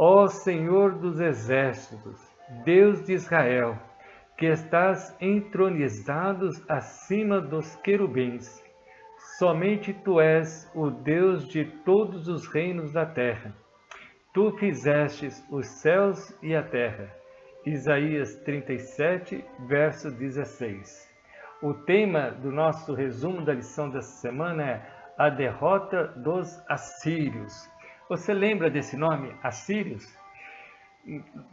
Ó Senhor dos exércitos, Deus de Israel, que estás entronizado acima dos querubins. Somente Tu és o Deus de todos os reinos da terra. Tu fizestes os céus e a terra. Isaías 37, verso 16. O tema do nosso resumo da lição dessa semana é a derrota dos assírios. Você lembra desse nome, assírios?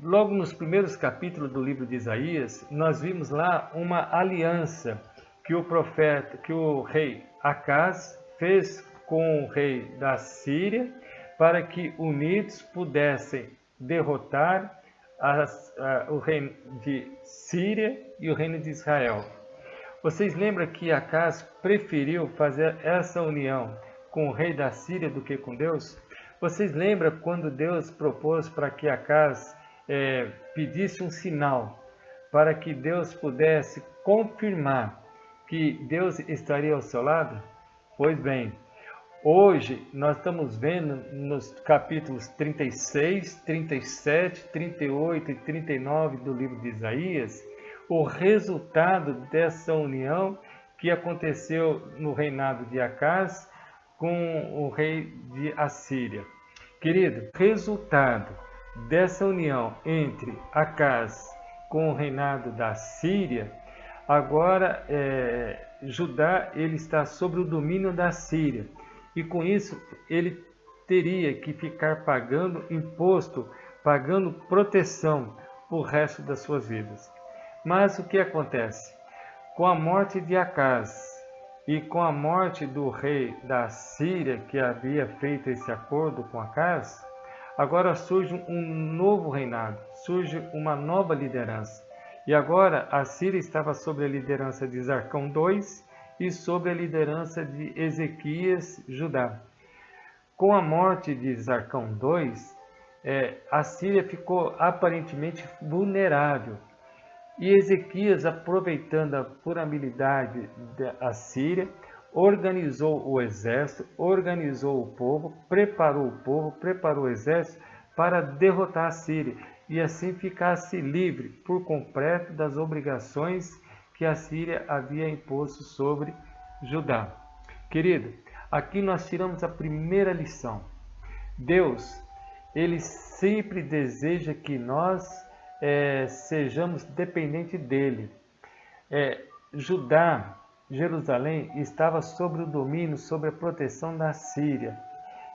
Logo nos primeiros capítulos do livro de Isaías, nós vimos lá uma aliança que o rei Acaz fez com o rei da Síria para que unidos pudessem derrotar o reino de Síria e o reino de Israel. Vocês lembram que Acaz preferiu fazer essa união com o rei da Síria do que com Deus? Vocês lembram quando Deus propôs para que Acaz pedisse um sinal para que Deus pudesse confirmar que Deus estaria ao seu lado? Pois bem, hoje nós estamos vendo nos capítulos 36, 37, 38 e 39 do livro de Isaías o resultado dessa união que aconteceu no reinado de Acaz com o rei de Assíria. Querido, resultado dessa união entre Acaz com o reinado da Síria, agora Judá ele está sob o domínio da Síria e com isso ele teria que ficar pagando imposto, pagando proteção o resto das suas vidas. Mas o que acontece? Com a morte de Acaz e com a morte do rei da Síria, que havia feito esse acordo com Acaz, agora surge um novo reinado, surge uma nova liderança. E agora a Síria estava sob a liderança de Zarcão II e sob a liderança de Ezequias, Judá. Com a morte de Zarcão II, a Síria ficou aparentemente vulnerável. E Ezequias, aproveitando a vulnerabilidade da Síria, organizou o exército, organizou o povo, preparou o exército para derrotar a Síria e assim ficasse livre por completo das obrigações que a Síria havia imposto sobre Judá. Querido, aqui nós tiramos a primeira lição. Deus, Ele sempre deseja que nós sejamos dependentes dele. Judá, Jerusalém, estava sob o domínio, sob a proteção da Síria.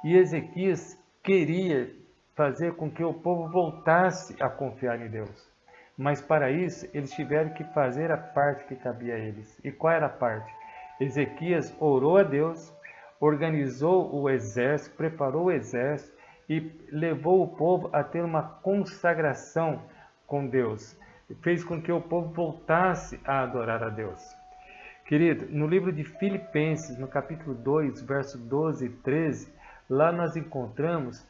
E Ezequias queria fazer com que o povo voltasse a confiar em Deus. Mas para isso, eles tiveram que fazer a parte que cabia a eles. E qual era a parte? Ezequias orou a Deus, organizou o exército, preparou o exército e levou o povo a ter uma consagração com Deus. Fez com que o povo voltasse a adorar a Deus. Querido, no livro de Filipenses, no capítulo 2, verso 12 e 13, lá nós encontramos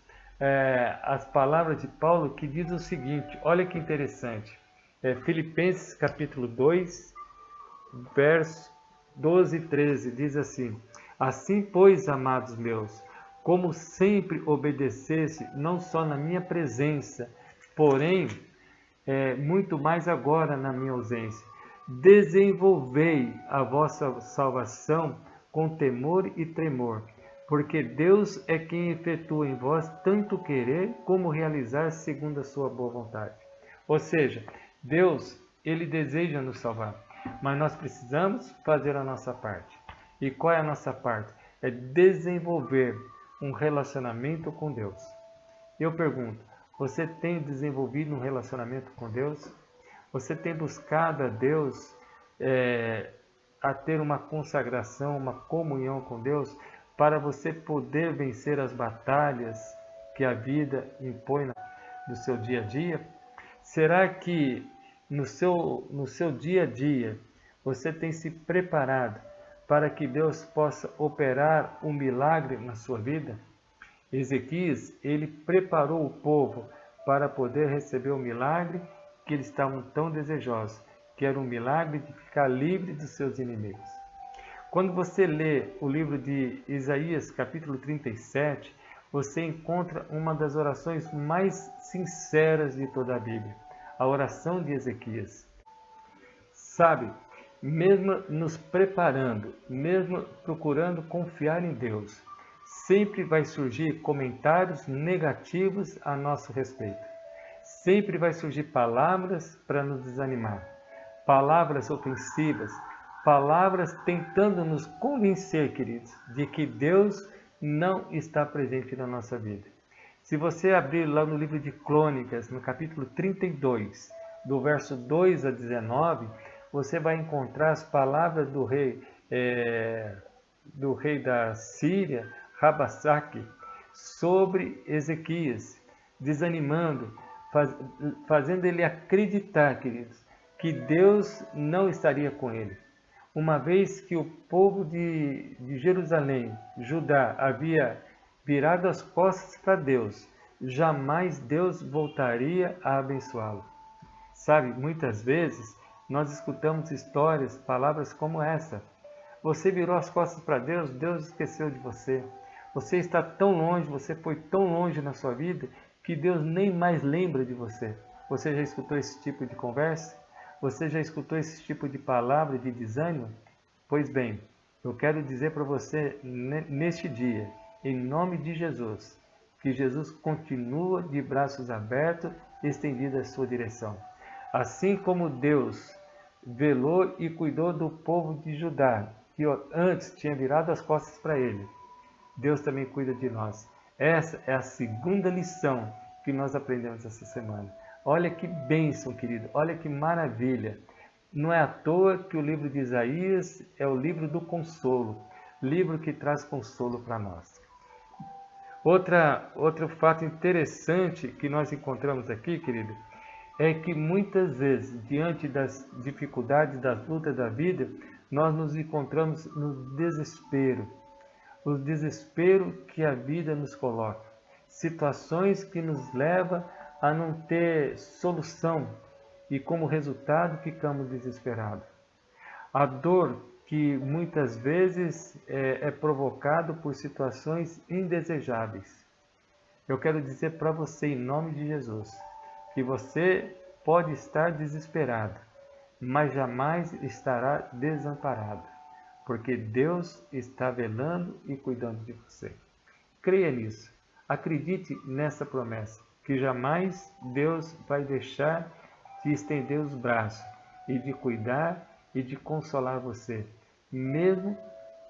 as palavras de Paulo que diz o seguinte, olha que interessante. Filipenses capítulo 2, verso 12 e 13, diz assim: Assim, pois, amados meus, como sempre obedecesse, não só na minha presença, porém, muito mais agora na minha ausência, desenvolvei a vossa salvação com temor e tremor, porque Deus é quem efetua em vós tanto querer como realizar segundo a sua boa vontade. Ou seja, Deus, Ele deseja nos salvar, mas nós precisamos fazer a nossa parte. E qual é a nossa parte? É desenvolver um relacionamento com Deus. Eu pergunto, você tem desenvolvido um relacionamento com Deus? Você tem buscado a Deus a ter uma consagração, uma comunhão com Deus, para você poder vencer as batalhas que a vida impõe no seu dia a dia? Será que no seu dia a dia você tem se preparado para que Deus possa operar um milagre na sua vida? Ezequias, ele preparou o povo para poder receber o milagre que eles estavam tão desejosos, que era um milagre de ficar livre dos seus inimigos. Quando você lê o livro de Isaías, capítulo 37, você encontra uma das orações mais sinceras de toda a Bíblia, a oração de Ezequias. Sabe, mesmo nos preparando, mesmo procurando confiar em Deus, sempre vai surgir comentários negativos a nosso respeito. Sempre vai surgir palavras para nos desanimar, palavras ofensivas, palavras tentando nos convencer, queridos, de que Deus não está presente na nossa vida. Se você abrir lá no livro de Crônicas, no capítulo 32, do verso 2 a 19, você vai encontrar as palavras do rei da Síria, Rabsaque, sobre Ezequias, desanimando, fazendo ele acreditar, queridos, que Deus não estaria com ele. Uma vez que o povo de Jerusalém, Judá, havia virado as costas para Deus, jamais Deus voltaria a abençoá-lo. Sabe, muitas vezes nós escutamos histórias, palavras como essa. Você virou as costas para Deus, Deus esqueceu de você. Você está tão longe, você foi tão longe na sua vida, que Deus nem mais lembra de você. Você já escutou esse tipo de conversa? Você já escutou esse tipo de palavra de desânimo? Pois bem, eu quero dizer para você neste dia, em nome de Jesus, que Jesus continua de braços abertos, estendido à sua direção. Assim como Deus velou e cuidou do povo de Judá, que antes tinha virado as costas para ele, Deus também cuida de nós. Essa é a segunda lição que nós aprendemos essa semana. Olha que bênção, querido. Olha que maravilha. Não é à toa que o livro de Isaías é o livro do consolo. Livro que traz consolo para nós. Outro fato interessante que nós encontramos aqui, querido, é que muitas vezes, diante das dificuldades, das lutas da vida, nós nos encontramos no desespero. O desespero que a vida nos coloca. Situações que nos levam a não ter solução e, como resultado, ficamos desesperados. A dor que muitas vezes é provocada por situações indesejáveis. Eu quero dizer para você, em nome de Jesus, que você pode estar desesperado, mas jamais estará desamparado, porque Deus está velando e cuidando de você. Creia nisso. Acredite nessa promessa, que jamais Deus vai deixar de estender os braços e de cuidar e de consolar você, mesmo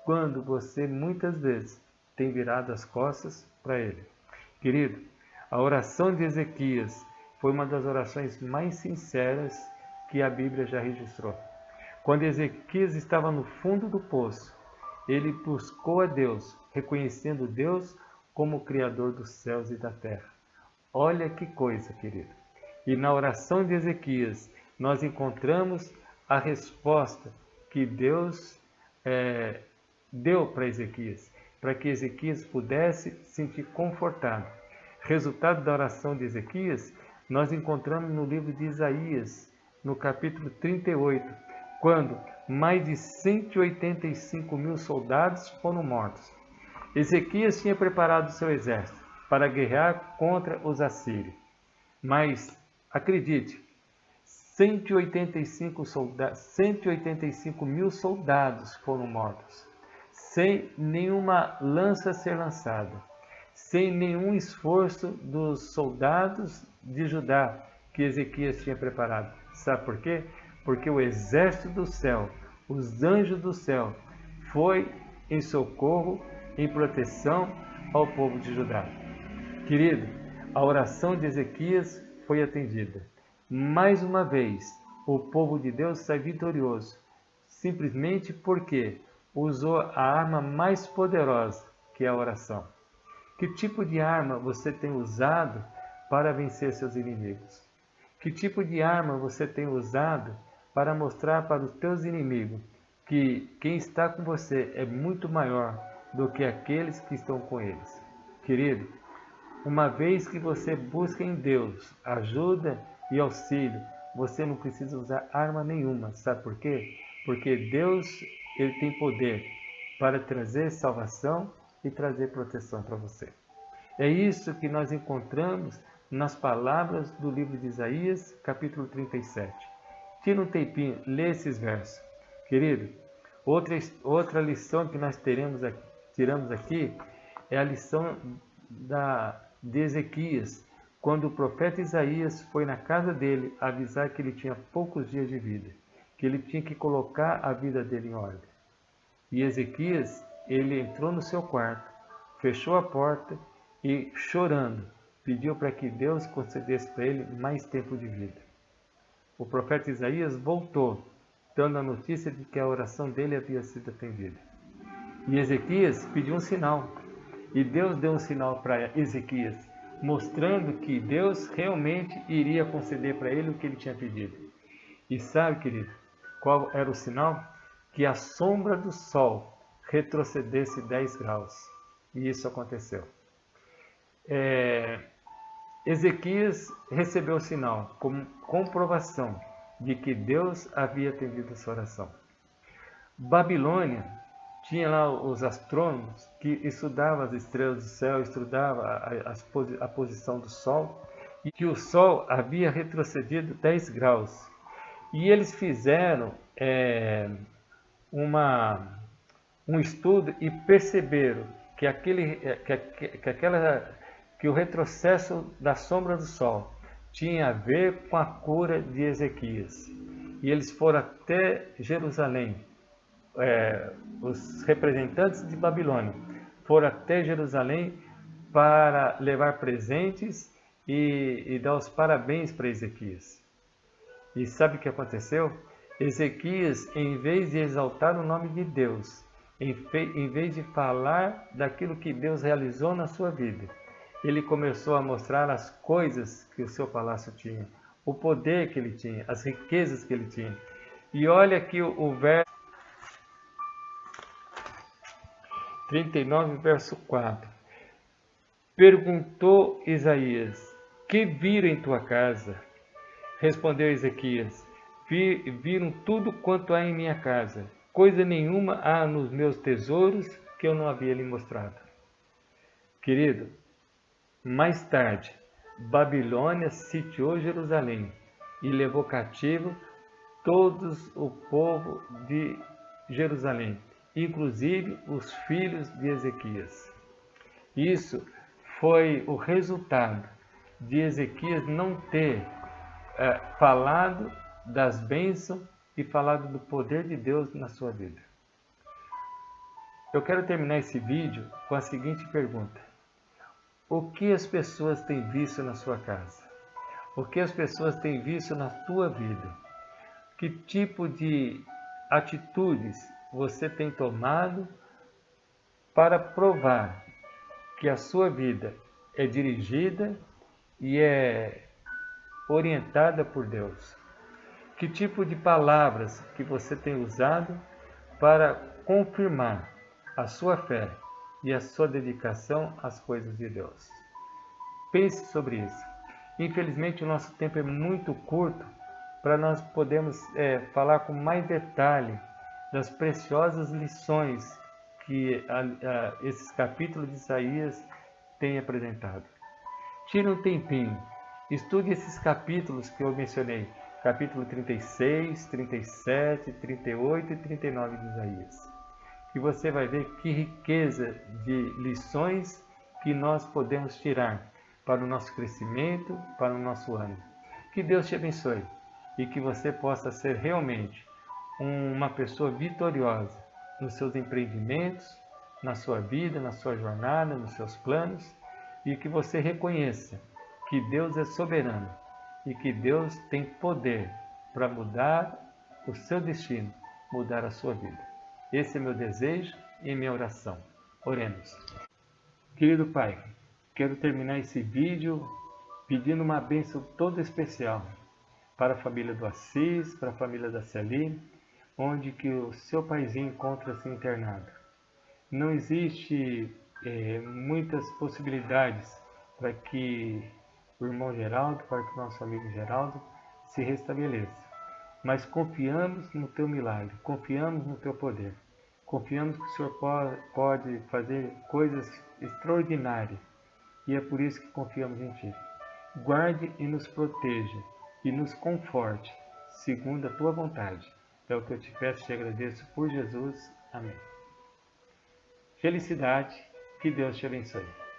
quando você muitas vezes tem virado as costas para Ele. Querido, a oração de Ezequias foi uma das orações mais sinceras que a Bíblia já registrou. Quando Ezequias estava no fundo do poço, ele buscou a Deus, reconhecendo Deus como o Criador dos céus e da terra. Olha que coisa, querido. E na oração de Ezequias, nós encontramos a resposta que Deus deu para Ezequias, para que Ezequias pudesse se sentir confortado. Resultado da oração de Ezequias, nós encontramos no livro de Isaías, no capítulo 38, quando mais de 185 mil soldados foram mortos. Ezequias tinha preparado seu exército para guerrear contra os assírios. Mas, acredite, 185 mil soldados foram mortos, sem nenhuma lança ser lançada, sem nenhum esforço dos soldados de Judá que Ezequias tinha preparado. Sabe por quê? Porque o exército do céu, os anjos do céu, foi em socorro, em proteção ao povo de Judá. Querido, a oração de Ezequias foi atendida. Mais uma vez, o povo de Deus sai vitorioso, simplesmente porque usou a arma mais poderosa, que é a oração. Que tipo de arma você tem usado para vencer seus inimigos? Que tipo de arma você tem usado para mostrar para os teus inimigos que quem está com você é muito maior do que aqueles que estão com eles? Querido, uma vez que você busca em Deus ajuda e auxílio, você não precisa usar arma nenhuma. Sabe por quê? Porque Deus, Ele tem poder para trazer salvação e trazer proteção para você. É isso que nós encontramos nas palavras do livro de Isaías, capítulo 37. Tira um tempinho, lê esses versos. Querido, outra lição que nós tiramos aqui é a lição de Ezequias, quando o profeta Isaías foi na casa dele avisar que ele tinha poucos dias de vida, que ele tinha que colocar a vida dele em ordem. E Ezequias, ele entrou no seu quarto, fechou a porta e, chorando, pediu para que Deus concedesse para ele mais tempo de vida. O profeta Isaías voltou, dando a notícia de que a oração dele havia sido atendida. E Ezequias pediu um sinal. E Deus deu um sinal para Ezequias, mostrando que Deus realmente iria conceder para ele o que ele tinha pedido. E sabe, querido, qual era o sinal? Que a sombra do sol retrocedesse 10 graus. E isso aconteceu. Ezequias recebeu o sinal como comprovação de que Deus havia atendido a sua oração. Babilônia tinha lá os astrônomos que estudavam as estrelas do céu, estudavam a posição do sol, e que o sol havia retrocedido 10 graus. E eles fizeram um estudo e perceberam que o retrocesso da sombra do sol tinha a ver com a cura de Ezequias. E eles foram até Jerusalém. Os representantes de Babilônia foram até Jerusalém para levar presentes e dar os parabéns para Ezequias. E sabe o que aconteceu? Ezequias, em vez de exaltar o nome de Deus, em vez de falar daquilo que Deus realizou na sua vida, ele começou a mostrar as coisas que o seu palácio tinha, o poder que ele tinha, as riquezas que ele tinha. E olha aqui o verso 39, verso 4. Perguntou Isaías: que viram em tua casa? Respondeu Ezequias: viram tudo quanto há em minha casa. Coisa nenhuma há nos meus tesouros que eu não havia lhe mostrado. Querido, mais tarde, Babilônia sitiou Jerusalém e levou cativo todos o povo de Jerusalém, inclusive os filhos de Ezequias. Isso foi o resultado de Ezequias não ter falado das bênçãos e falado do poder de Deus na sua vida. Eu quero terminar esse vídeo com a seguinte pergunta: o que as pessoas têm visto na sua casa? O que as pessoas têm visto na tua vida? Que tipo de atitudes você tem tomado para provar que a sua vida é dirigida e é orientada por Deus? Que tipo de palavras que você tem usado para confirmar a sua fé e a sua dedicação às coisas de Deus? Pense sobre isso. Infelizmente, o nosso tempo é muito curto para nós podermos falar com mais detalhe das preciosas lições que esses capítulos de Isaías têm apresentado. Tire um tempinho, estude esses capítulos que eu mencionei, capítulo 36, 37, 38 e 39 de Isaías. E você vai ver que riqueza de lições que nós podemos tirar para o nosso crescimento, para o nosso ano. Que Deus te abençoe e que você possa ser realmente uma pessoa vitoriosa nos seus empreendimentos, na sua vida, na sua jornada, nos seus planos, e que você reconheça que Deus é soberano e que Deus tem poder para mudar o seu destino, mudar a sua vida. Esse é meu desejo e minha oração. Oremos. Querido Pai, quero terminar esse vídeo pedindo uma bênção toda especial para a família do Assis, para a família da Celine, onde que o seu paizinho encontra-se internado. Não existe muitas possibilidades para que o irmão Geraldo, para que o nosso amigo Geraldo se restabeleça. Mas confiamos no teu milagre, confiamos no teu poder, confiamos que o Senhor pode fazer coisas extraordinárias e é por isso que confiamos em Ti. Guarde e nos proteja e nos conforte, segundo a Tua vontade. É o que eu te peço e te agradeço por Jesus. Amém. Felicidade, que Deus te abençoe.